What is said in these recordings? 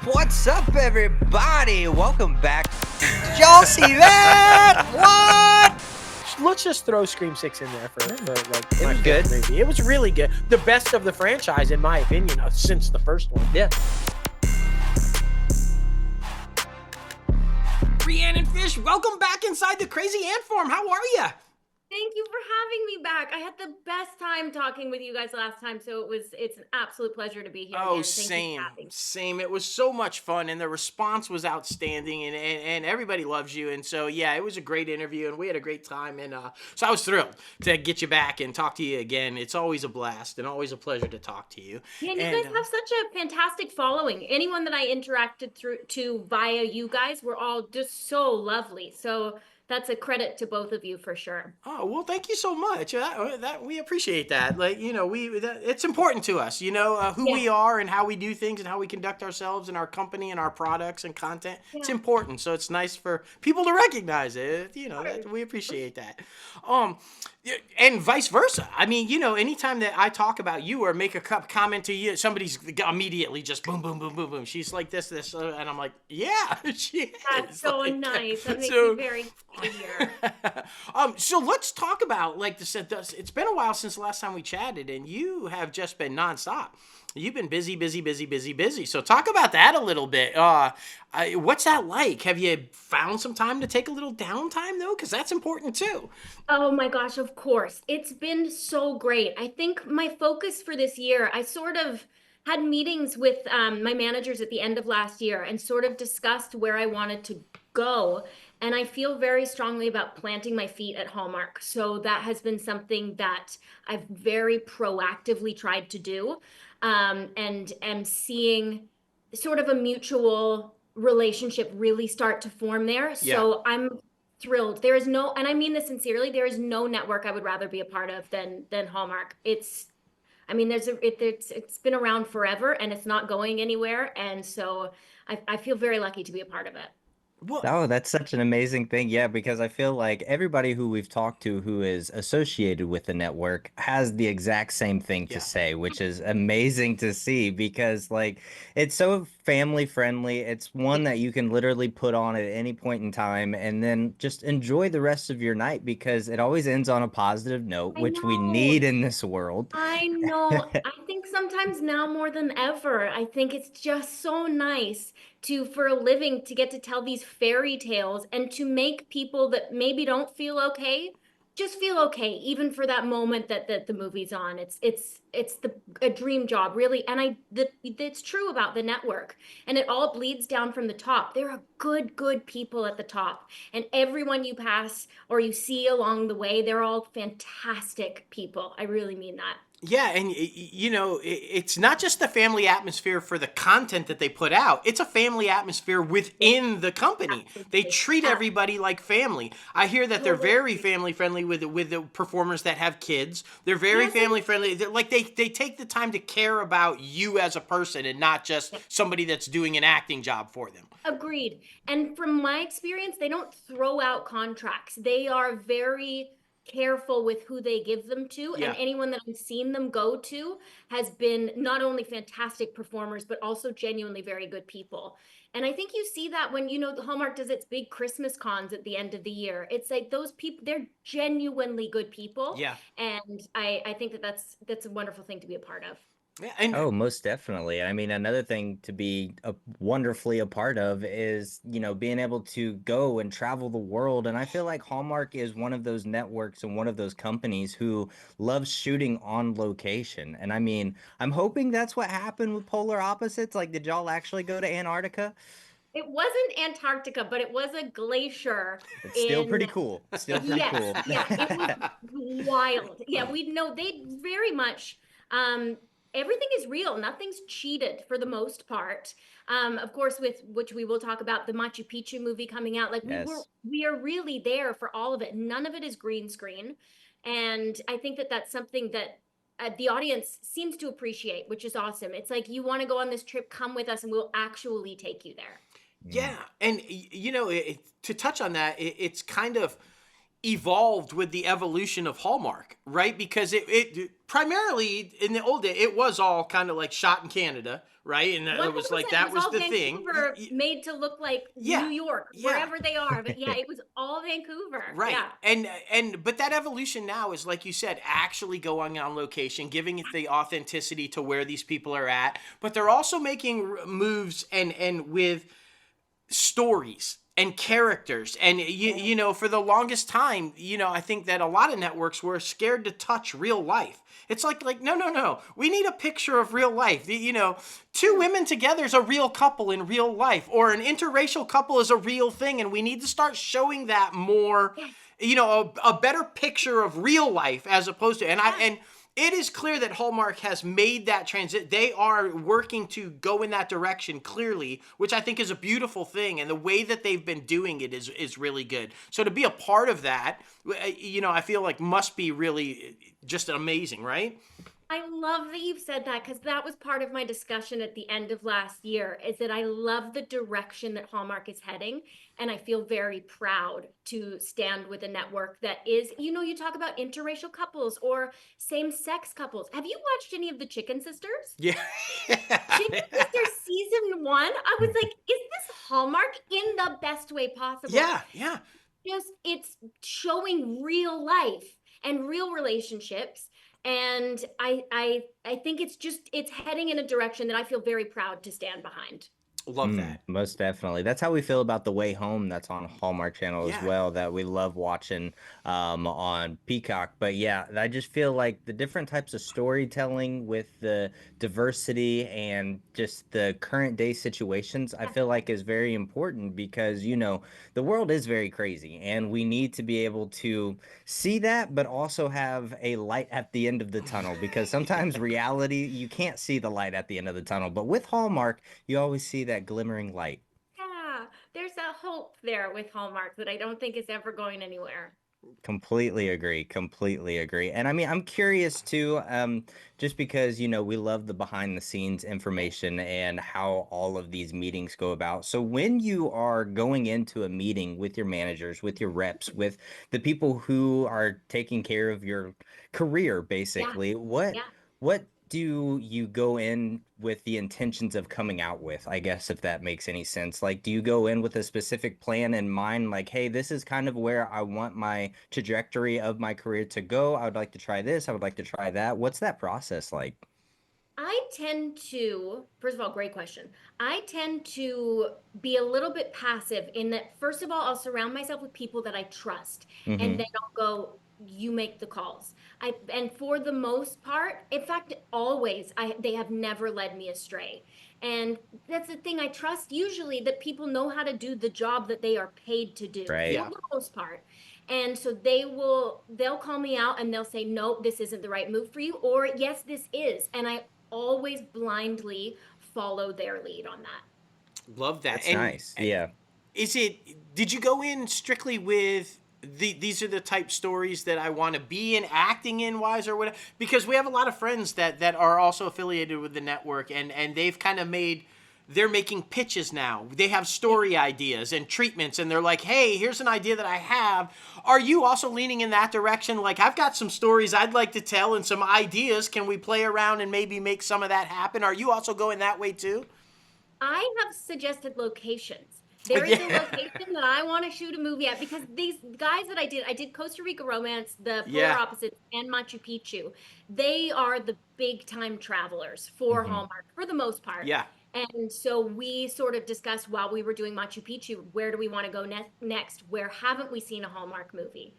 What's up, everybody? Welcome back. Did y'all see that? What? Let's just throw Scream 6 in there for like It my was good. favorite movie. It was really good. The best of the franchise, in my opinion, since the first one. Yeah. Rhiannon Fish, welcome back inside the Crazy Ant Farm. How are you? Thank you for having me back. I had the best time talking with you guys last time, so it's an absolute pleasure to be here Oh, again. Thank you for having me. same. It was so much fun, and the response was outstanding, and everybody loves you. And so, yeah, it was a great interview, and we had a great time. And so I was thrilled to get you back and talk to you again. It's always a blast and always a pleasure to talk to you. Yeah, and you guys have such a fantastic following. Anyone that I interacted to via you guys were all just so lovely. So that's a credit to both of you for sure. Oh, well, thank you so much. That we appreciate that. Like, it's important to us, who we are and how we do things and how we conduct ourselves and our company and our products and content. Yeah. It's important. So it's nice for people to recognize it. We appreciate that. And vice versa. I mean, anytime that I talk about you or make a comment to you, somebody's immediately just boom, boom, boom, boom, boom. She's like this, and I'm like, yeah, she That's is. so like, nice. That makes me very happy here. So let's talk about it's been a while since the last time we chatted, and you have just been nonstop. You've been busy. So talk about that a little bit. What's that like? Have you found some time to take a little downtime though? Because that's important too. Oh my gosh, of course. It's been so great. I think my focus for this year, I sort of had meetings with my managers at the end of last year and sort of discussed where I wanted to go. And I feel very strongly about planting my feet at Hallmark. So that has been something that I've very proactively tried to do, and am seeing sort of a mutual relationship really start to form there. Yeah. So I'm thrilled. There is no, and I mean this sincerely, there is no network I would rather be a part of than Hallmark. It's been around forever and it's not going anywhere. And so I feel very lucky to be a part of it. Well, Oh, that's such an amazing thing. Yeah, because I feel like everybody who we've talked to who is associated with the network has the exact same thing to say, which is amazing to see because like it's so family friendly. It's one that you can literally put on at any point in time and then just enjoy the rest of your night because it always ends on a positive note, which we need in this world. I know. I think sometimes now more than ever, I think it's just so nice for a living to get to tell these fairy tales and to make people that maybe don't feel okay just feel okay, even for that moment that the movie's on. It's a dream job, really. And it's true about the network, and it all bleeds down from the top. There are good people at the top, and everyone you pass or you see along the way, they're all fantastic people. I really mean that. yeah, and it's not just the family atmosphere for the content that they put out. It's a family atmosphere within the company. They treat everybody like family. I hear that they're very family friendly with the performers that have kids. They're very family friendly. They take the time to care about you as a person and not just somebody that's doing an acting job for them. Agreed. And from my experience, they don't throw out contracts. They are very careful with who they give them to. Yeah. And anyone that I've seen them go to has been not only fantastic performers, but also genuinely very good people. And I think you see that when, the Hallmark does its big Christmas cons at the end of the year. It's like those people, they're genuinely good people. Yeah. And I think that's a wonderful thing to be a part of. Yeah, and Oh, most definitely. I mean, another thing to be wonderfully a part of is, being able to go and travel the world. And I feel like Hallmark is one of those networks and one of those companies who loves shooting on location. And I mean, I'm hoping that's what happened with Polar Opposites. Like, did y'all actually go to Antarctica? It wasn't Antarctica, but it was a glacier. It's still pretty cool. Still pretty cool. Yeah, it was wild. Yeah, we know they very much, everything is real. Nothing's cheated for the most part. Of course, with which we will talk about the Machu Picchu movie coming out. Like we are really there for all of it. None of it is green screen. And I think that's something that the audience seems to appreciate, which is awesome. It's like, you want to go on this trip, come with us and we'll actually take you there. yeah, and to touch on that, it's kind of evolved with the evolution of Hallmark, right? Because it primarily in the old day, it was all kind of like shot in Canada, right? And it was like 100%. It that was was all the thing. Vancouver made to look like New Yeah, York, yeah. wherever they are. But yeah, it was all Vancouver. Right. Yeah. And but that evolution now is, like you said, actually going on location, giving it the authenticity to where these people are at, but they're also making moves and with stories and characters. And you know, for the longest time, you know, I think that a lot of networks were scared to touch real life. It's like no, we need a picture of real life. You know, two women together is a real couple in real life, or an interracial couple is a real thing, and we need to start showing that more. You know, a better picture of real life as opposed to, and it is clear that Hallmark has made that transit. They are working to go in that direction clearly, which I think is a beautiful thing. And the way that they've been doing it is really good. So to be a part of that, you know, I feel like must be really just amazing, right? I love that you've said that, because that was part of my discussion at the end of last year, is that I love the direction that Hallmark is heading. And I feel very proud to stand with a network that is, you know, you talk about interracial couples or same-sex couples. Have you watched any of the Chicken Sisters? Yeah. Chicken Sisters season 1, I was like, is this Hallmark in the best way possible? Yeah, yeah. Just, it's showing real life and real relationships. And I think it's heading in a direction that I feel very proud to stand behind. Love that. Most definitely. That's how we feel about The Way Home. That's on Hallmark Channel as Yeah. well. That we love watching on Peacock. But yeah, I just feel like the different types of storytelling with the diversity and just the current day situations, I feel like is very important because, you know, the world is very crazy and we need to be able to see that, but also have a light at the end of the tunnel because sometimes reality, you can't see the light at the end of the tunnel. But with Hallmark, you always see that glimmering light. Yeah, there's a hope there with Hallmark that I don't think is ever going anywhere. Completely agree. Completely agree. And I mean, I'm curious too, just because, you know, we love the behind the scenes information and how all of these meetings go about. So when you are going into a meeting with your managers, with your reps, with the people who are taking care of your career, Yeah, basically, yeah. what do you go in with the intentions of coming out with? I guess if that makes any sense. Like, do you go in with a specific plan in mind? Like, hey, this is kind of where I want my trajectory of my career to go. I would like to try this. I would like to try that. What's that process like? I tend to, first of all, great question. I tend to be a little bit passive in that, first of all, I'll surround myself with people that I trust, and Mm-hmm. then I'll go, you make the calls. And for the most part, in fact, always, they have never led me astray. And that's the thing, I trust usually that people know how to do the job that they are paid to do, Right. for Yeah. the most part. And so they'll call me out and they'll say, no, this isn't the right move for you, or yes, this is. And I always blindly follow their lead on that. Love that. That's And nice. Yeah. did you go in strictly with these are the type stories that I want to be in, acting in wise or whatever? Because we have a lot of friends that are also affiliated with the network, and they've kind of they're making pitches now. They have story ideas and treatments, and they're like, hey, here's an idea that I have. Are you also leaning in that direction? Like, I've got some stories I'd like to tell and some ideas. Can we play around and maybe make some of that happen? Are you also going that way too? I have suggested locations. There is a location that I want to shoot a movie at, because these guys that I did Costa Rica Romance, the Polar Yeah. Opposites, and Machu Picchu. They are the big time travelers for Mm-hmm. Hallmark for the most part. Yeah. And so we sort of discussed while we were doing Machu Picchu, where do we want to go next? Where haven't we seen a Hallmark movie?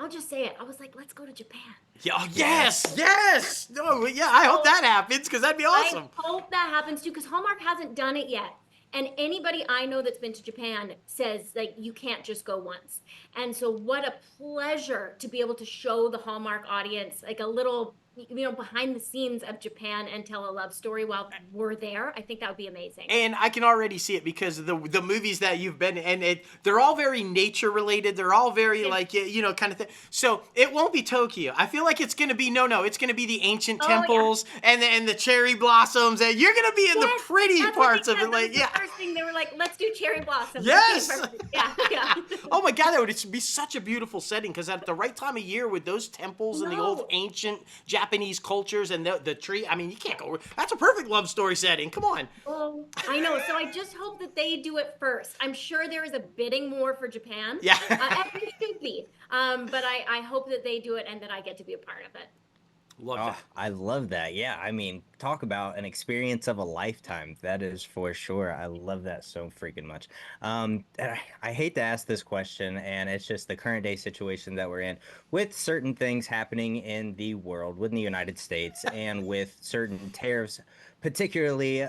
I'll just say it. I was like, let's go to Japan. Yeah. Oh, yes. Yes. No. Yeah. I hope that happens because that'd be awesome. I hope that happens too, because Hallmark hasn't done it yet. And anybody I know that's been to Japan says, like, you can't just go once. And so what a pleasure to be able to show the Hallmark audience like a little behind the scenes of Japan and tell a love story while we're there. I think that would be amazing. And I can already see it because of the movies that you've been in, and they're all very nature related. They're all very like kind of thing. So it won't be Tokyo. I feel like it's gonna be it's gonna be the ancient temples and the cherry blossoms, and you're gonna be in the pretty parts of it. Like the first thing they were like, let's do cherry blossoms. Yes. Yeah. Oh my God, that would be such a beautiful setting because at the right time of year with those temples and the old ancient Japanese cultures and the tree. I mean, you can't go. That's a perfect love story setting. Come on. Oh, I know. So I just hope that they do it first. I'm sure there is a bidding war for Japan. Yeah. There should be. But I hope that they do it and that I get to be a part of it. Love that. I love that. Yeah, I mean, talk about an experience of a lifetime. That is for sure. I love that so freaking much. And I hate to ask this question, and it's just the current day situation that we're in with certain things happening in the world, within the United States, and with certain tariffs, particularly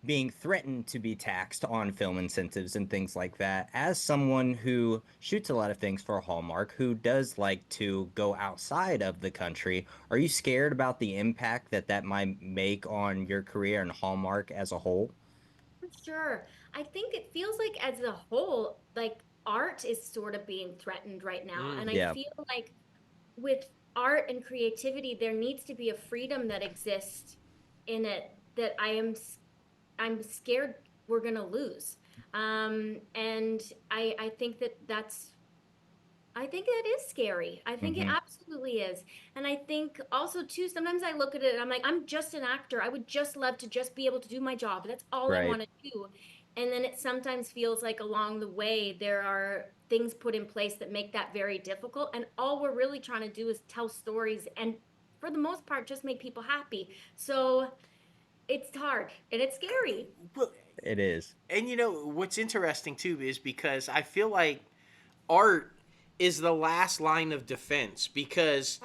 being threatened to be taxed on film incentives and things like that. As someone who shoots a lot of things for Hallmark, who does like to go outside of the country, are you scared about the impact that that might make on your career and Hallmark as a whole? For sure. I think it feels like as a whole, like art is sort of being threatened right now. And I Yeah. feel like with art and creativity, there needs to be a freedom that exists in it that I'm scared we're gonna lose. And I think I think that is scary. I think it absolutely is. And I think also too, sometimes I look at it and I'm like, I'm just an actor. I would just love to just be able to do my job. That's all I Right. want to do. And then it sometimes feels like along the way there are things put in place that make that very difficult. And all we're really trying to do is tell stories and for the most part just make people happy. So it's hard and it's scary. Well, It is. and what's interesting too is because I feel like art is the last line of defense because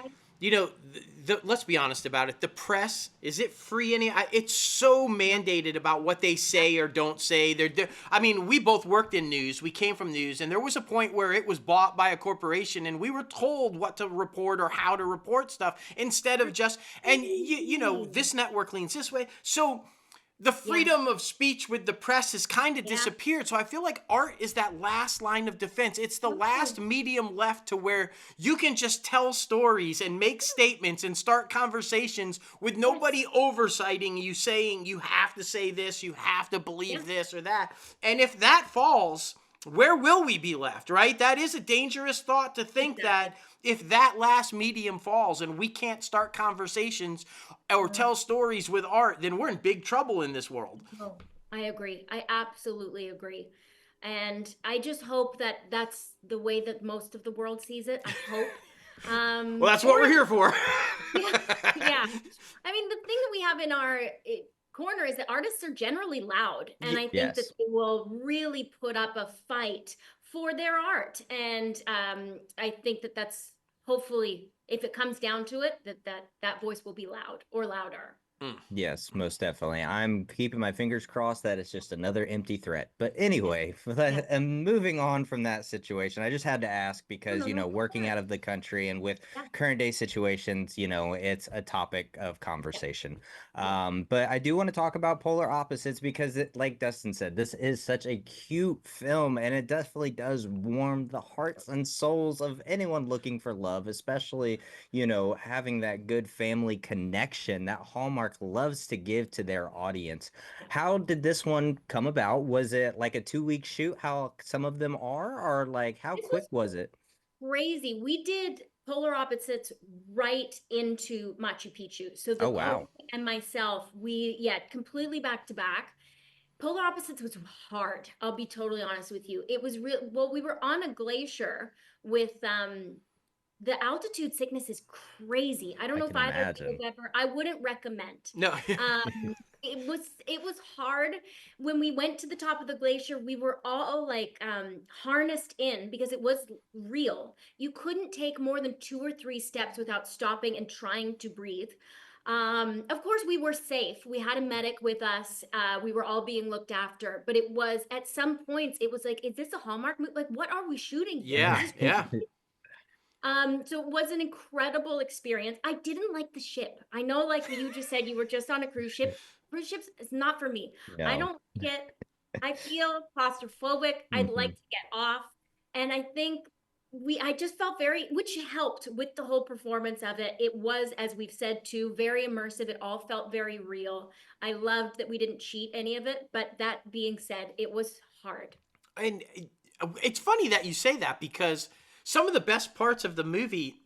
let's be honest about it. The press, is it free? It's so mandated about what they say or don't say. I mean, we both worked in news. We came from news, and there was a point where it was bought by a corporation, and we were told what to report or how to report stuff instead of just. And this network leans this way, so. The freedom of speech with the press has kind of disappeared. So I feel like art is that last line of defense. It's the last medium left to where you can just tell stories and make statements and start conversations with nobody oversighting you saying you have to say this, you have to believe this or that. And if that falls, where will we be left, right? That is a dangerous thought to think that if that last medium falls and we can't start conversations or tell stories with art, then we're in big trouble in this world. Oh, I agree. I absolutely agree. And I just hope that that's the way that most of the world sees it. I hope. Well, that's what we're here for. Yeah. I mean, the thing that we have in our corner is that artists are generally loud. And I think that they will really put up a fight for their art. And I think that that's hopefully, if it comes down to it, that voice will be loud or louder. Yes, most definitely. I'm keeping my fingers crossed that it's just another empty threat. But anyway, and moving on from that situation, I just had to ask because, working out of the country and with current day situations, it's a topic of conversation. But I do want to talk about Polar Opposites because like Dustin said, this is such a cute film and it definitely does warm the hearts and souls of anyone looking for love, especially, having that good family connection that Hallmark loves to give to their audience. How did this one come about? Was it like a 2-week shoot, how some of them are, or like how quick was it? Crazy. We did Polar Opposites right into Machu Picchu. So the Oh, wow. co and myself, completely back to back. Polar Opposites was hard. I'll be totally honest with you. It was real. Well, we were on a glacier with the altitude sickness is crazy. I don't know if either of you have ever. I wouldn't recommend. No. It was hard. When we went to the top of the glacier, we were all like harnessed in because it was real. You couldn't take more than 2 or 3 steps without stopping and trying to breathe. Of course, we were safe. We had a medic with us. We were all being looked after. But it was at some points, it was like, is this a Hallmark movie? Like, what are we shooting here? Yeah. So it was an incredible experience. I didn't like the ship. I know, like you just said, you were just on a cruise ship. Cruise ships is not for me. I No. don't get, I feel claustrophobic. I'd like Hmm. to get off. And I think I just felt very, which helped with the whole performance of it. It was, as we've said too, very immersive. It all felt very real. I loved that we didn't cheat any of it. But that being said, it was hard. And it's funny that you say that, because some of the best parts of the movie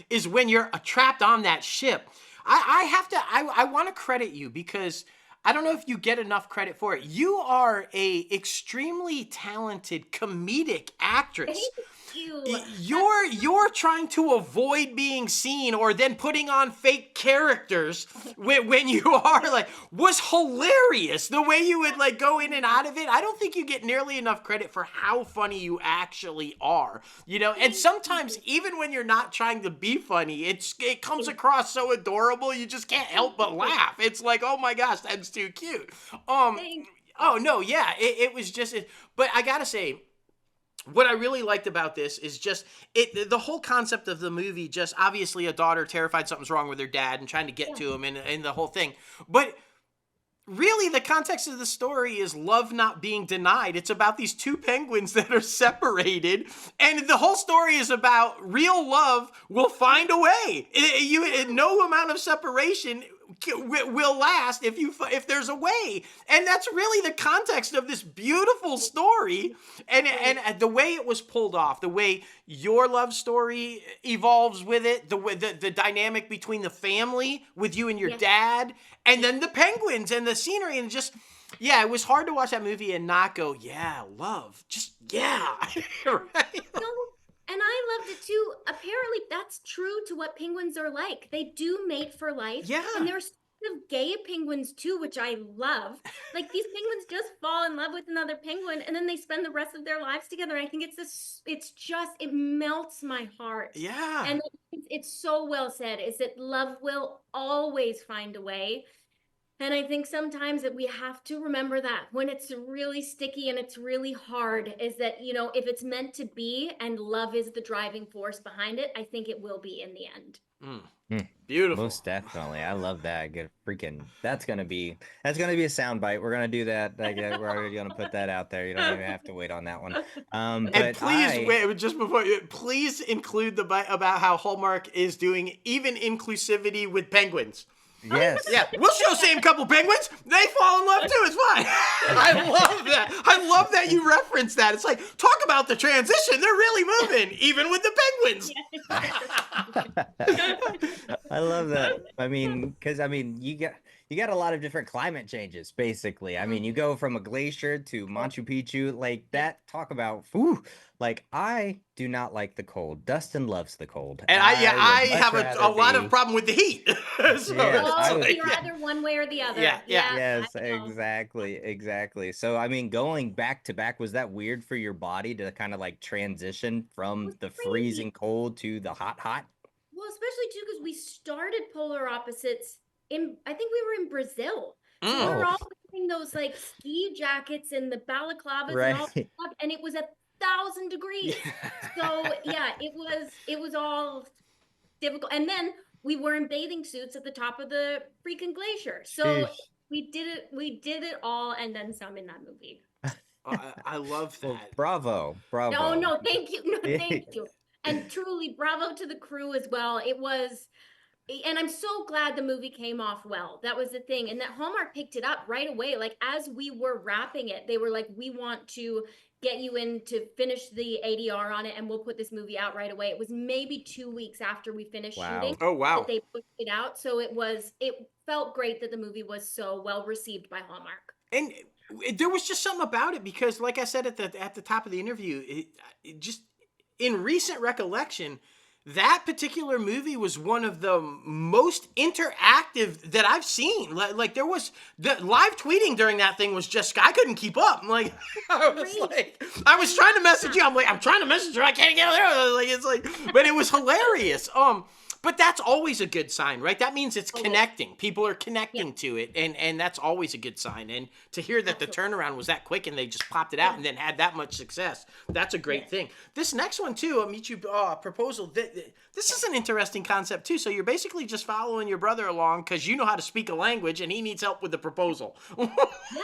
is when you're trapped on that ship. I want to credit you, because I don't know if you get enough credit for it. You are a extremely talented comedic actress. Thank you. You're trying to avoid being seen, or then putting on fake characters when you are like, was hilarious. The way you would like go in and out of it. I don't think you get nearly enough credit for how funny you actually are. And sometimes even when you're not trying to be funny, it comes across so adorable, you just can't help but laugh. It's like, oh my gosh, that's too cute. Thank Oh no, yeah, it was just. But I gotta say, what I really liked about this is just the whole concept of the movie. Just obviously a daughter terrified something's wrong with her dad and trying to get to him, and the whole thing. But really, the context of the story is love not being denied. It's about these two penguins that are separated, and the whole story is about real love will find a way. No amount of separation will last if there's a way. And that's really the context of this beautiful story, and the way it was pulled off, the way your love story evolves with it, the way the dynamic between the family with you and your dad, and then the penguins and the scenery, and just it was hard to watch that movie and not go, yeah, love, just right. No, and I loved it too. Apparently, that's true to what penguins are like. They do mate for life. Yeah. And there's sort of gay penguins too, which I love. Like these penguins just fall in love with another penguin, and then they spend the rest of their lives together. I think it melts my heart. Yeah. And it's so well said, is that love will always find a way. And I think sometimes that we have to remember that when it's really sticky and it's really hard, is that, if it's meant to be and love is the driving force behind it, I think it will be in the end. Beautiful. Most definitely. I love that. That's gonna be a soundbite. We're gonna do that. We're already gonna put that out there. You don't even have to wait on that one. And But please, wait, just before, please include the bite about how Hallmark is doing even inclusivity with penguins. yes. Yeah, we'll show same couple penguins. They fall in love too. It's fine. I love that. I love that you reference that. It's like, talk about the transition. They're really moving, even with the penguins. I love that. I mean, because you got a lot of different climate changes, basically. I mean, you go from a glacier to Machu Picchu, like that. Talk about, like, I do not like the cold. Dustin loves the cold. And I have a lot of problem with the heat. So you're either one way or the other. Yeah. Yes, exactly. So, I mean, going back to back, was that weird for your body to kind of like transition from the freezing cold to the hot? Well, especially too, because we started polar opposites I think we were in Brazil. So we were all wearing those like ski jackets and the balaclavas and all that stuff, and it was 1,000 degrees. So it was all difficult. And then we were in bathing suits at the top of the freaking glacier. So we did it all and then some in that movie. I love that. Well, bravo. No, thank you. No, thank you. And truly, bravo to the crew as well. It was, and I'm so glad the movie came off well. That was the thing. And that Hallmark picked it up right away. Like, as we were wrapping it, they were like, we want to get you in to finish the ADR on it, and we'll put this movie out right away. It was maybe 2 weeks after we finished shooting. Oh, wow. That they pushed it out. So it felt great that the movie was so well received by Hallmark. And there was just something about it, because like I said at the top of the interview, it just, in recent recollection, that particular movie was one of the most interactive that I've seen. Like there was the live tweeting during that thing was just, I couldn't keep up. I was trying to message you. I'm trying to message her. I can't get there. But it was hilarious. But that's always a good sign, right? That means it's Always. connecting. People are Yeah. connecting to it, and that's always a good sign. And to hear that the Absolutely. turnaround was that quick and they just popped it out Yeah. and then had that much success, that's a great Yes. thing. This next one too, A Machu Proposal. This is an interesting concept too. So you're basically just following your brother along because you know how to speak a language and he needs help with the proposal.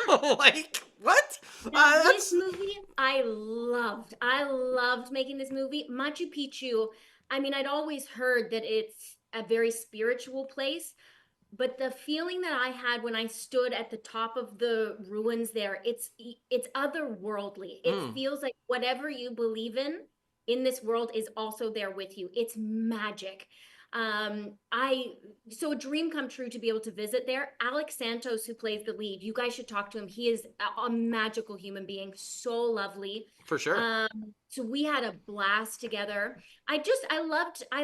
Like what? Now, That's this movie I loved. I loved making this movie. Machu Picchu, I mean, I'd always heard that it's a very spiritual place, but the feeling that I had when I stood at the top of the ruins there, it's otherworldly. It feels like whatever you believe in this world is also there with you. It's magic. I so a dream come true to be able to visit there. Alex Santos, who plays the lead, you guys should talk to him. He is a magical human being, so lovely. for sure. So we had a blast together. I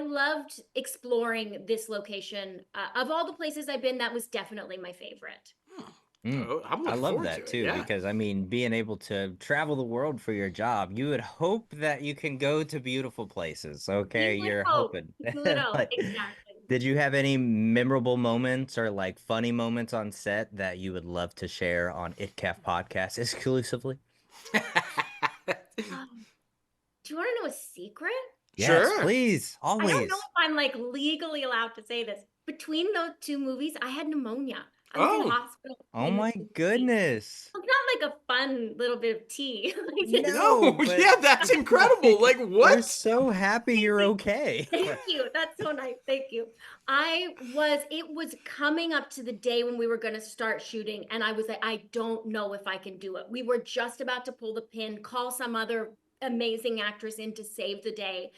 loved exploring this location. Of all the places I've been, that was definitely my favorite. Oh, I'm I looking love forward to that it. too, Yeah. because I mean, being able to travel the world for your job, you would hope that you can go to beautiful places. Okay, You would you're hope. hoping. You would hope. Like, Exactly. did you have any memorable moments or like funny moments on set that you would love to share on ItCaf podcast exclusively? Do you want to know a secret? Yes, Sure. please, I don't always. know if I'm like legally allowed to say this. Between those two movies, I had pneumonia. I was in Oh. hospital Oh between the my two movies. goodness. It's not like a fun little bit of tea. Like, it's No, No, but yeah, that's incredible. Like we're what? so happy you're okay. Thank you. That's so nice. Thank you. It was coming up to the day when we were going to start shooting, and I was like, I don't know if I can do it. We were just about to pull the pin, call some other amazing actress in to save the day.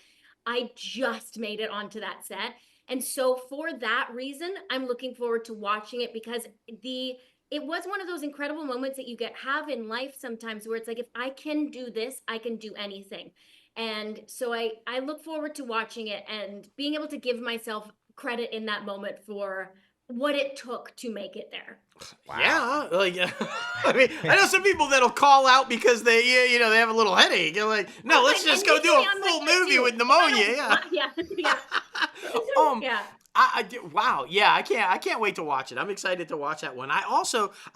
I just made it onto that set. And so for that reason, I'm looking forward to watching it because it was one of those incredible moments that you have in life sometimes where it's like, if I can do this, I can do anything. And so I look forward to watching it and being able to give myself credit in that moment for what it took to make it there. Yeah, like I mean, I know some people that'll call out because they they have a little headache. You're like, no, let's just go do a full movie with pneumonia. Yeah. Yeah. Yeah. Wow, yeah, I can't wait to watch it. I'm excited to watch that one. I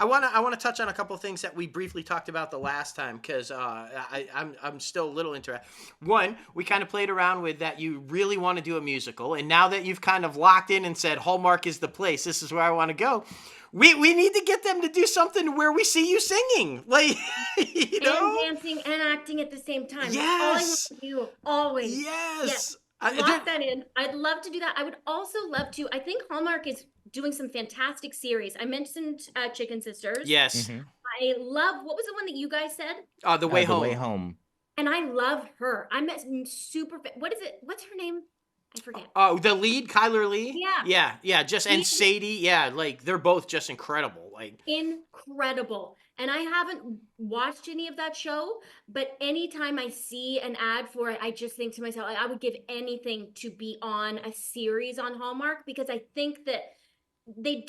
want to touch on a couple of things that we briefly talked about the last time because I'm still a little interested. One, we kind of played around with that you really want to do a musical, and now that you've kind of locked in and said Hallmark is the place, this is where I want to go. We need to get them to do something where we see you singing, like And dancing and acting at the same time. Yes. That's all I want to do. Always. Yes. Lock that in. I'd love to do that. I would also love to. I think Hallmark is doing some fantastic series. I mentioned Chicken Sisters. Yes. Mhm. I love, what was the one that you guys said? The Way The Home. Way Home. And I love her. I met super, what is it? What's her name? I forget. Oh, the lead, Kyler Lee. Yeah. Yeah. And Sadie. Yeah, like they're both just incredible. Like Incredible. And I haven't watched any of that show, but anytime I see an ad for it, I just think to myself, I would give anything to be on a series on Hallmark because I think that they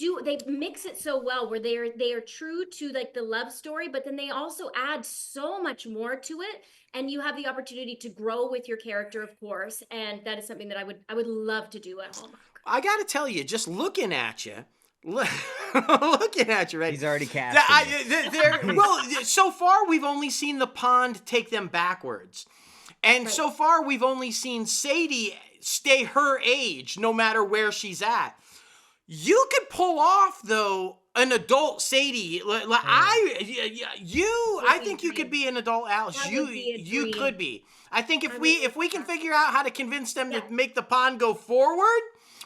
mix it so well where they are true to like the love story, but then they also add so much more to it, and you have the opportunity to grow with your character, of course, and that is something that I would love to do at Hallmark. I got to tell you, just looking at you. Looking at you, right? He's already casting. Well, so far we've only seen the pond take them backwards. And so far we've only seen Sadie stay her age no matter where she's at. You could pull off, though, an adult Sadie. I think you could be an adult Alice. You could be. I think if we can figure out how to convince them to make the pond go forward,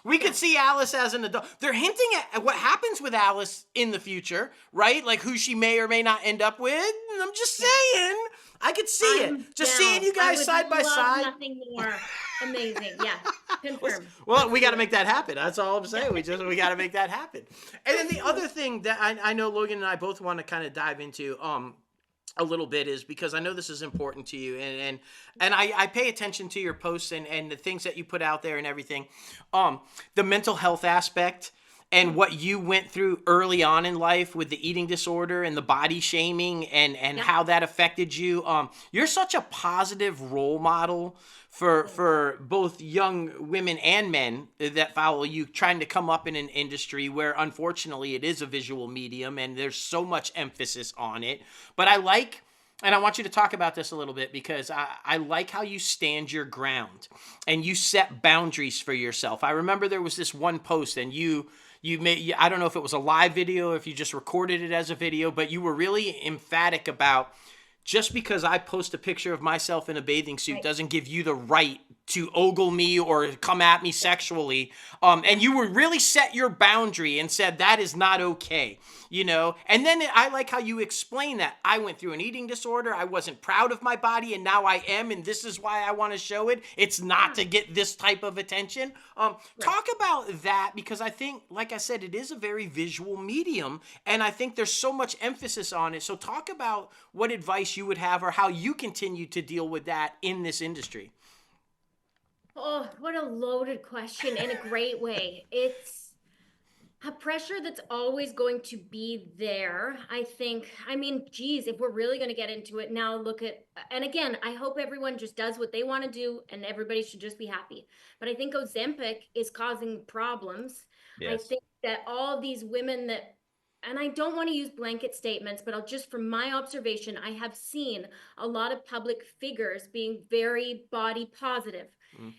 we could see Alice as an adult. They're hinting at what happens with Alice in the future, right? Like who she may or may not end up with. I'm just saying. I could see it. Just seeing you guys side by side. Nothing more. Amazing. Yeah. Confirm. Well, we got to make that happen. That's all I'm saying. We got to make that happen. And then the other thing that I know Logan and I both want to kind of dive into a little bit is because I know this is important to you and I pay attention to your posts and the things that you put out there and everything. The mental health aspect and what you went through early on in life with the eating disorder and the body shaming and Yeah. how that affected you. You're such a positive role model for both young women and men that follow you, trying to come up in an industry where unfortunately it is a visual medium and there's so much emphasis on it. But I like, and I want you to talk about this a little bit, because I like how you stand your ground and you set boundaries for yourself. I remember there was this one post, and you made, I don't know if it was a live video or if you just recorded it as a video, but you were really emphatic about, just because I post a picture of myself in a bathing suit Right. doesn't give you the right to ogle me or come at me sexually. And you would really set your boundary and said that is not okay, you know? And then I like how you explain that I went through an eating disorder. I wasn't proud of my body, and now I am, and this is why I want to show it. It's not to get this type of attention. Talk about that, because I think, like I said, it is a very visual medium, and I think there's so much emphasis on it. So talk about what advice you would have, or how you continue to deal with that in this industry. Oh, what a loaded question in a great way. It's a pressure that's always going to be there. I think, I mean, geez, if we're really going to get into it now, look at, and again, I hope everyone just does what they want to do and everybody should just be happy. But I think Ozempic is causing problems. I Yes. think that all these women that, and I don't want to use blanket statements, but I'll just, from my observation, I have seen a lot of public figures being very body positive,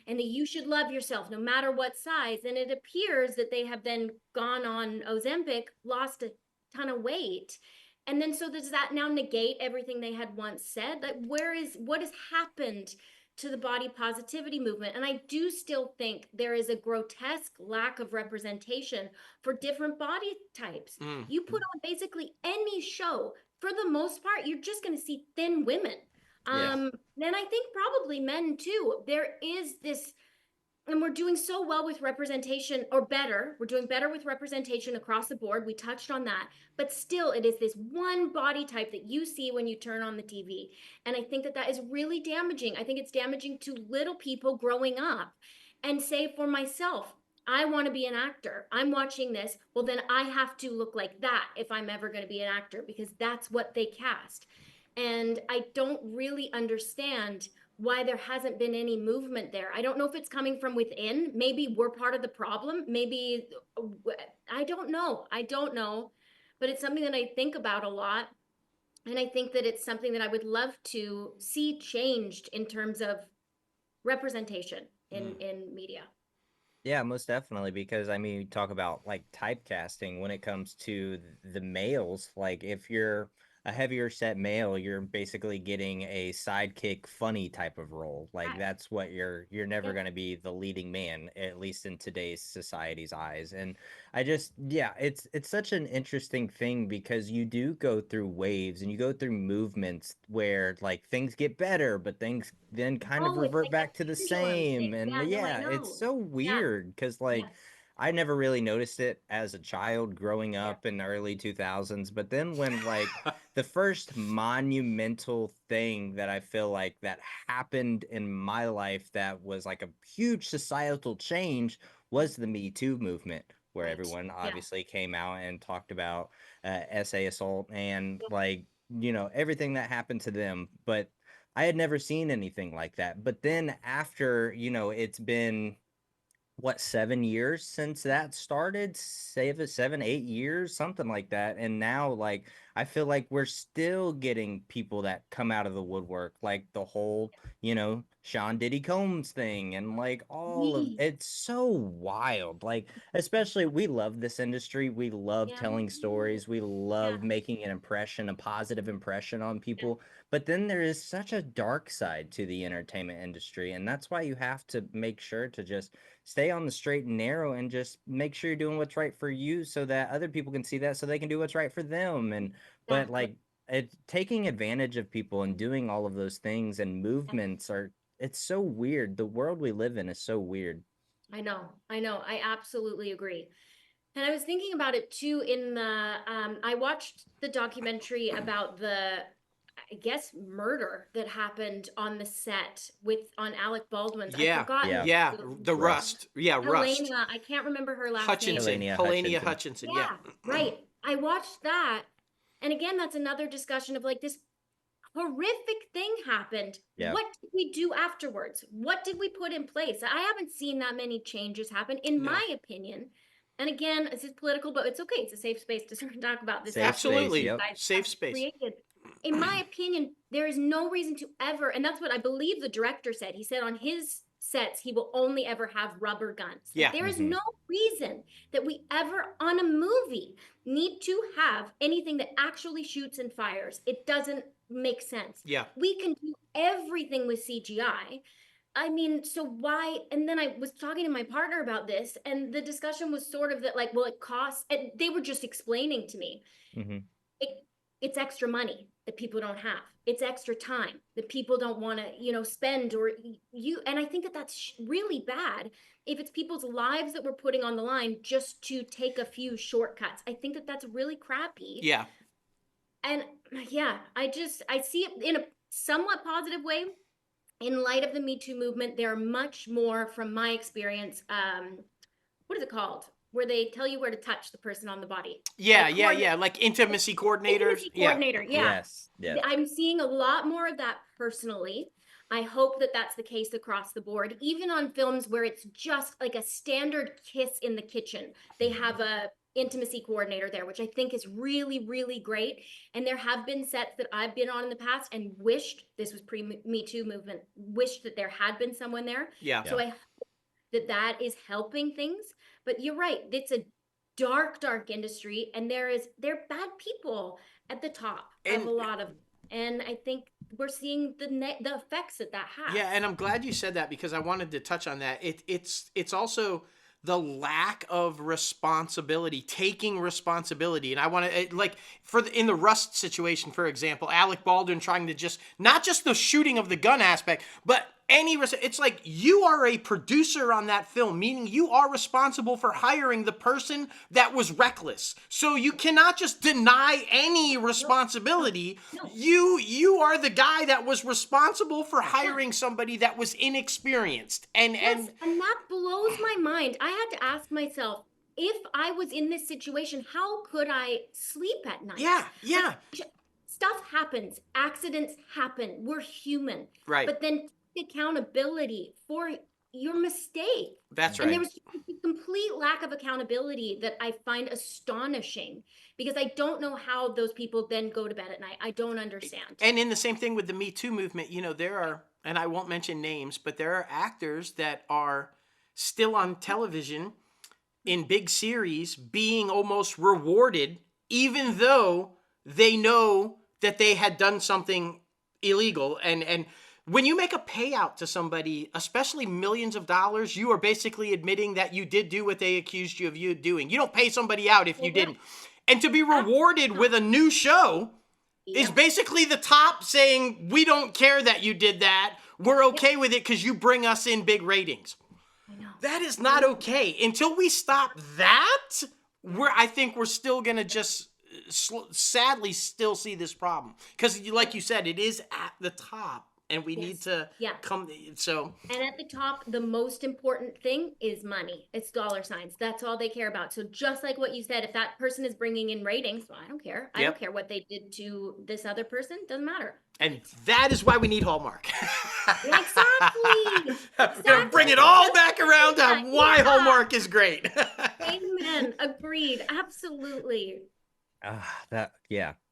and that you should love yourself no matter what size. And it appears that they have then gone on Ozempic, lost a ton of weight. And then, so does that now negate everything they had once said? Like, what has happened to the body positivity movement? And I do still think there is a grotesque lack of representation for different body types. You put on basically any show, for the most part, you're just going to see thin women. Yeah. And I think probably men too. There is this, and we're doing so well with representation, or better. We're doing better with representation across the board. We touched on that. But still, it is this one body type that you see when you turn on the TV. And I think that that is really damaging. I think it's damaging to little people growing up. And say, for myself, I want to be an actor. I'm watching this. Well, then I have to look like that if I'm ever going to be an actor, because that's what they cast. And I don't really understand why there hasn't been any movement there. I don't know if it's coming from within. Maybe we're part of the problem. Maybe, I don't know. I don't know. But it's something that I think about a lot. And I think that it's something that I would love to see changed in terms of representation in media. Yeah, most definitely. Because I mean, you talk about like typecasting when it comes to the males. Like, if you're a heavier set male, you're basically getting a sidekick, funny type of role. Like, Right. that's what you're never Yeah. going to be the leading man, at least in today's society's eyes. And I just, yeah, it's such an interesting thing, because you do go through waves and you go through movements where like things get better, but things then kind of Oh, it's revert like back to a the pendulum thing. same. And Yeah, no, I yeah, it's know. so Yeah. weird, because Yeah. like I never really noticed it as a child growing Yeah. up in the early 2000s. But then when like the first monumental thing that I feel like that happened in my life that was like a huge societal change was the Me Too movement, where Right. everyone Yeah. obviously came out and talked about SA assault and like, everything that happened to them. But I had never seen anything like that. But then after, it's been what, 7 years since that started? Save it, 7, 8 years, something like that. And now, like, I feel like we're still getting people that come out of the woodwork, like the whole, Sean Diddy Combs thing, and like all of Yeah. it's so wild. Like, especially, we love this industry. We love Yeah, me telling too. stories. We Yeah. love making an impression, a positive impression on Yeah. people. But then there is such a dark side to the entertainment industry. And that's why you have to make sure to just stay on the straight and narrow and just make sure you're doing what's right for you, so that other people can see that, so they can do what's right for them. And but Exactly. like, taking advantage of people and doing all of those things and Yeah. movements are, it's so weird. The world we live in is so weird. I know. I know. I absolutely agree. And I was thinking about it too in the I watched the documentary about the I guess, murder that happened on the set on Alec Baldwin's. I've Yeah, forgotten. yeah, the Rust. Rust. Yeah, Rust. Helena, I can't remember her last name. Hutchinson. Helena Helena Hutchinson. Hutchinson. Yeah. Yeah, right. I watched that. And again, that's another discussion of like, this horrific thing happened. Yeah. What did we do afterwards? What did we put in place? I haven't seen that many changes happen, in No. my opinion. And again, this is political, but it's okay. It's a safe space to sort of talk about this. Safe Absolutely. space, yep. Safe space. Created. In my opinion, there is no reason to ever, and that's what I believe the director said. He said on his sets, he will only ever have rubber guns. Yeah. There is no reason that we ever on a movie need to have anything that actually shoots and fires. It doesn't make sense. Yeah. We can do everything with CGI. I mean, so why? And then I was talking to my partner about this, and the discussion was sort of that, like, well, it costs, and they were just explaining to me, it's extra money that people don't have. It's extra time that people don't want to, spend, or and I think that that's really bad if it's people's lives that we're putting on the line just to take a few shortcuts. I think that that's really crappy. Yeah. And yeah, I see it in a somewhat positive way. In light of the Me Too movement, there are much more, from my experience, what is it called? Where they tell you where to touch the person on the body. Yeah, Like yeah. Like intimacy coordinators. Intimacy coordinator, yeah. Yes. Yeah. I'm seeing a lot more of that personally. I hope that that's the case across the board, even on films where it's just like a standard kiss in the kitchen. They have a intimacy coordinator there, which I think is really, really great. And there have been sets that I've been on in the past and wished, this was pre-Me Too movement, wished that there had been someone there. Yeah. So I hope that that is helping things. But you're right, it's a dark, dark industry, and there are bad people at the top of a lot of, and I think we're seeing the effects that has. Yeah, and I'm glad you said that, because I wanted to touch on that. It's also the lack of responsibility, taking responsibility. And I want to, like, in the Rust situation, for example, Alec Baldwin trying to just, not just the shooting of the gun aspect, but it's like, you are a producer on that film, meaning you are responsible for hiring the person that was reckless. So you cannot just deny any responsibility. No. You are the guy that was responsible for hiring somebody that was inexperienced. And that blows my mind. I had to ask myself, if I was in this situation, how could I sleep at night? Yeah. Stuff happens. Accidents happen. We're human. Right. But then accountability for your mistake. That's right. And there was a complete lack of accountability that I find astonishing, because I don't know how those people then go to bed at night. I don't understand. And in the same thing with the Me Too movement, there are, and I won't mention names, but there are actors that are still on television in big series being almost rewarded, even though they know that they had done something illegal. And when you make a payout to somebody, especially millions of dollars, you are basically admitting that you did do what they accused you of doing. You don't pay somebody out if you didn't. And to be rewarded with a new show is basically the top saying, we don't care that you did that. We're okay with it because you bring us in big ratings. I know. That is not okay. Until we stop that, I think we're still going to just sadly still see this problem. Because like you said, it is at the top. And we need to come. So, and at the top, the most important thing is money. It's dollar signs. That's all they care about. So just like what you said, if that person is bringing in ratings, well, I don't care. I don't care what they did to this other person. Doesn't matter. And that is why we need Hallmark. Exactly. We're gonna bring it all back around to why Hallmark is great. Amen. Agreed. Absolutely. I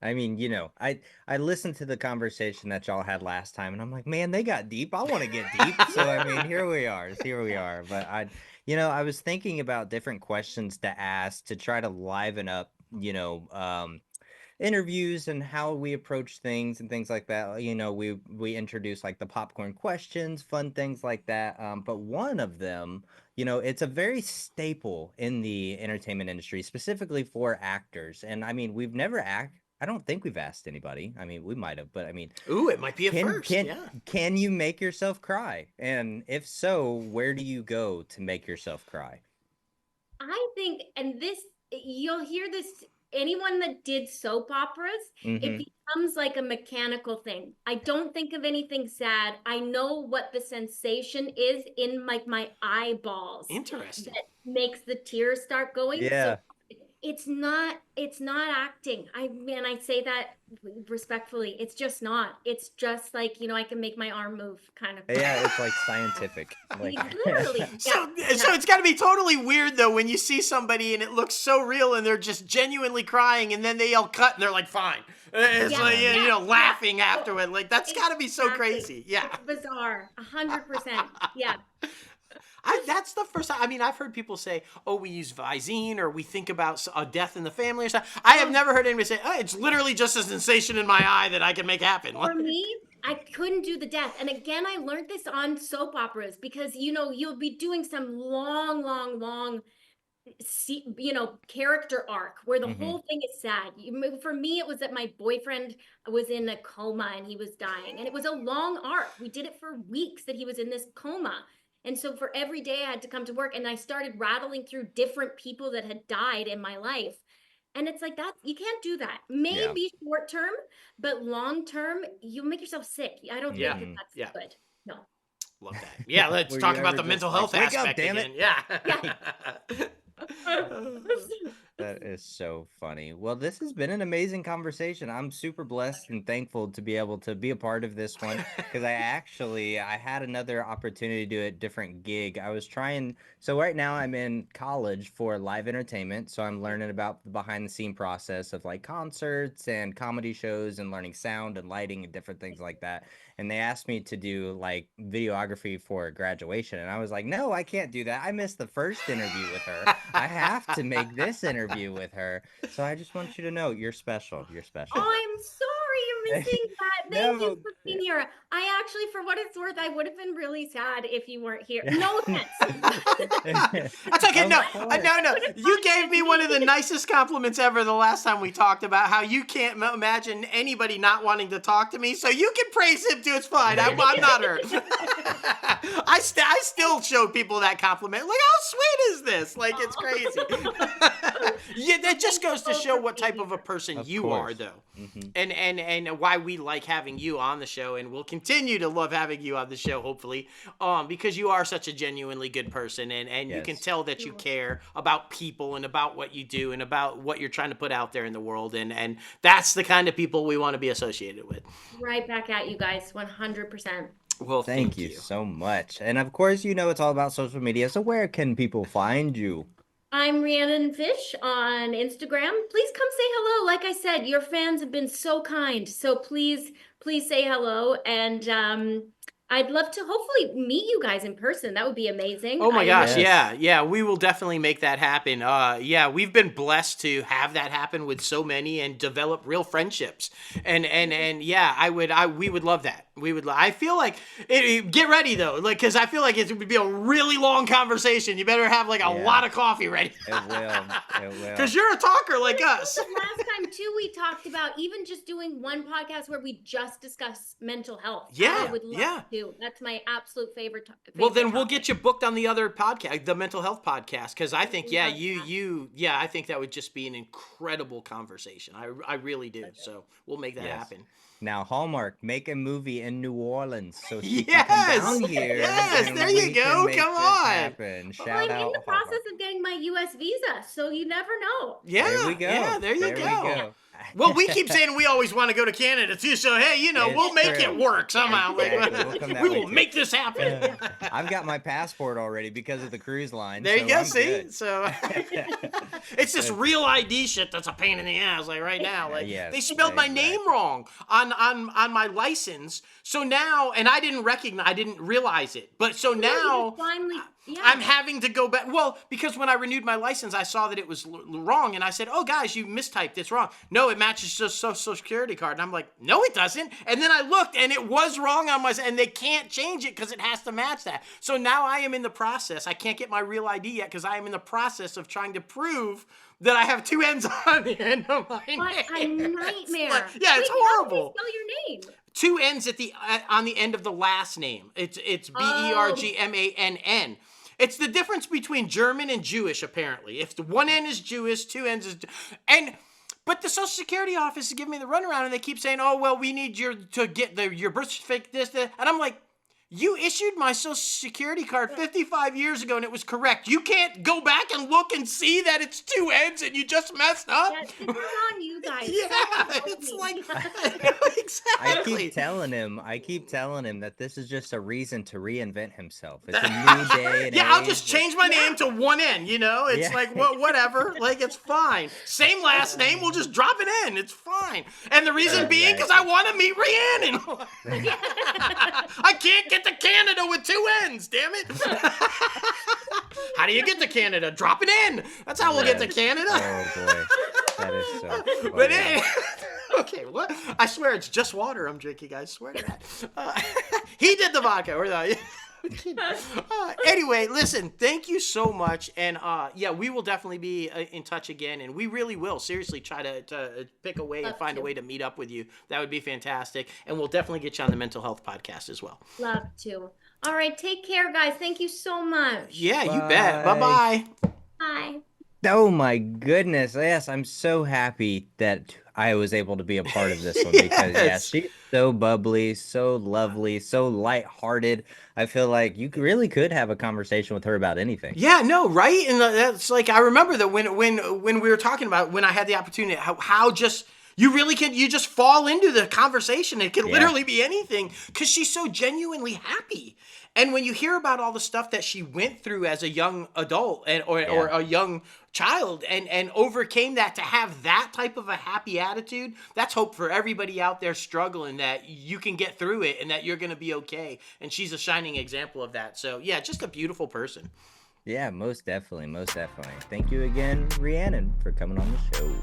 mean, I listened to the conversation that y'all had last time, and I'm like, man, they got deep. I want to get deep. So I mean, here we are. But I was thinking about different questions to ask to try to liven up, interviews and how we approach things and things like that. We introduce like the popcorn questions, fun things like that. But one of them, it's a very staple in the entertainment industry, specifically for actors. And I mean, I don't think we've asked anybody. I mean, we might have, but I mean, ooh, it might be a first. Can you make yourself cry? And if so, where do you go to make yourself cry? I think, and you'll hear this anyone that did soap operas, it Hmm. becomes like a mechanical thing. I don't think of anything sad. I know what the sensation is in like my eyeballs Interesting. that makes the tears start going. So Yeah. it's not acting. I say that respectfully. It's just not. It's just like, I can make my arm move kind of Yeah, it's like scientific. Like literally. So, Yeah. so it's got to be totally weird though when you see somebody and it looks so real and they're just genuinely crying and then they yell cut and they're like fine. It's Yeah, like yeah, laughing yeah. afterward. Like that's got to be so Exactly. crazy. Yeah. It's bizarre. 100%. Yeah. That's the first time. I mean, I've heard people say, "Oh, we use Visine," or we think about a death in the family or something. I have never heard anybody say, "Oh, it's literally just a sensation in my eye that I can make happen." For me, I couldn't do the death. And again, I learned this on soap operas because, you'll be doing some long, long, long, character arc where the hmm whole thing is sad. For me, it was that my boyfriend was in a coma and he was dying. And it was a long arc. We did it for weeks that he was in this coma. And so for every day I had to come to work and I started rattling through different people that had died in my life. And it's like that, you can't do that. Yeah. Maybe short term, but long term, you make yourself sick. I don't Yeah. think that that's Yeah. good. No. Love that. Yeah, let's Were talk you about ever the mental just like, health wake up, aspect damn again. it? Yeah. That is so funny. Well, this has been an amazing conversation. I'm super blessed and thankful to be able to be a part of this one because I had another opportunity to do a different gig. I was trying, so right now I'm in college for live entertainment, so I'm learning about the behind the scene process of like concerts and comedy shows and learning sound and lighting and different things like that. And they asked me to do like videography for graduation, and I was like, "No, I can't do that. I missed the first interview with her. I have to make this interview with her." So I just want you to know you're special. You're Oh, special. I'm sorry you're missing that. Thank you No. for being here. I actually, for what it's worth, I would have been really sad if you weren't here. No offense. That's okay. Of No, course. no. You gave me one of the nicest compliments ever the last time we talked about how you can't imagine anybody not wanting to talk to me. So you can praise him too. It's fine. I'm not hurt. I still show people that compliment. Like, how sweet is this? Like, it's crazy. Yeah, that just goes to show what type of a person Of you are, course. though, Mhm. and why we like having you on the show, and we'll continue to love having you on the show, hopefully, because you are such a genuinely good person, and you can Yes. tell that you care about people and about what you do and about what you're trying to put out there in the world, and that's the kind of people we want to be associated with. Right back at you guys, 100%. Well, Thank you so much. And of course, it's all about social media. So where can people find you? I'm Rhiannon Fish on Instagram. Please come say hello. Like I said, your fans have been so kind. So please say hello. And I'd love to hopefully meet you guys in person. That would be amazing. Oh my gosh, Yes. yeah, we will definitely make that happen. Yeah, we've been blessed to have that happen with so many and develop real friendships. And yeah, we would love that. I feel like get ready though, like because I feel like it would be a really long conversation. You better have like a Yeah. lot of coffee ready. It will. It will. Because you're a talker like us. Last time too, we talked about even just doing one podcast where we just discuss mental health. Yeah, I would love yeah. to. That's my absolute favorite. Well, then we'll topic. get you booked on the other podcast, the mental health podcast, because I think, yeah, Love that. I think that would just be an incredible conversation. I really do. So we'll make that Yes. happen. Now, Hallmark, make a movie in New Orleans so she can Yes! come down here. Yes, and there you we go. can make Come this on. happen. Well, Shout I'm out in the Hallmark. process of getting my U.S. visa, so you never know. Yeah, There we go. yeah, there you There we go. Well, we keep saying we always want to go to Canada too, so hey, It's we'll make true. it work somehow. Exactly. We'll come that We way, will too. make this happen. I've got my passport already because of the cruise line. There you so go. I'm See, good. so it's this real ID shit that's a pain in the ass. Like right now, like Yes, they spelled my name exactly. wrong on my license. So now, and I didn't realize it. But so now. Finally, yeah. I'm having to go back. Well, because when I renewed my license, I saw that it was wrong, and I said, "Oh, guys, you mistyped. It's wrong." No, it matches just Social Security card, and I'm like, "No, it doesn't." And then I looked, and it was wrong on my, and they can't change it because it has to match that. So now I am in the process. I can't get my real ID yet because I am in the process of trying to prove that I have two N's on the end of my name. What a nightmare. Yeah, it's Wait, how do horrible. they spell your name? Two N's on the end of the last name. It's Bergmann. It's the difference between German and Jewish, apparently. If the one N is Jewish, two N's is... And But the Social Security office is giving me the runaround, and they keep saying, oh, well, we need to get your birth certificate, this, that. And I'm like, you issued my Social Security card 55 years ago, and it was correct. You can't go back and look and see that it's 2 ends and you just messed up? Yeah, this is on you guys. Yeah, it's like, exactly. I keep telling him that this is just a reason to reinvent himself. It's a new day. Yeah, I'll just change my name to 1 N, you know? It's like, well, whatever. Like, it's fine. Same last name, we'll just drop it in. It's fine. And the reason being, because I want to meet Rhiannon. I can't get to Canada with 2 N's, damn it. How do you get to Canada? Drop it in. That's how we'll get to Canada. Oh, boy. That is so funny. But okay, what? I swear it's just water I'm drinking, I swear to that. He did the vodka. Or the, anyway, listen, thank you so much. And yeah, we will definitely be in touch again. And we really will seriously try to pick a way and find a way to meet up with you. That would be fantastic. And we'll definitely get you on the mental health podcast as well. Love to. All right, take care, guys. Thank you so much. Yeah, you bet. Bye-bye. Bye. Oh my goodness. Yes, I'm so happy that I was able to be a part of this one because yeah, she's so bubbly, so lovely, so lighthearted. I feel like you really could have a conversation with her about anything. Yeah, no, right? And that's like, I remember that when we were talking about, when I had the opportunity, how just you really can, you just fall into the conversation. It can literally be anything because she's so genuinely happy. And when you hear about all the stuff that she went through as a young adult or a young child and overcame that, to have that type of a happy attitude, that's hope for everybody out there struggling, that you can get through it and that you're going to be okay. And she's a shining example of that. So yeah, just a beautiful person. Yeah, most definitely. Most definitely. Thank you again, Rhiannon, for coming on the show.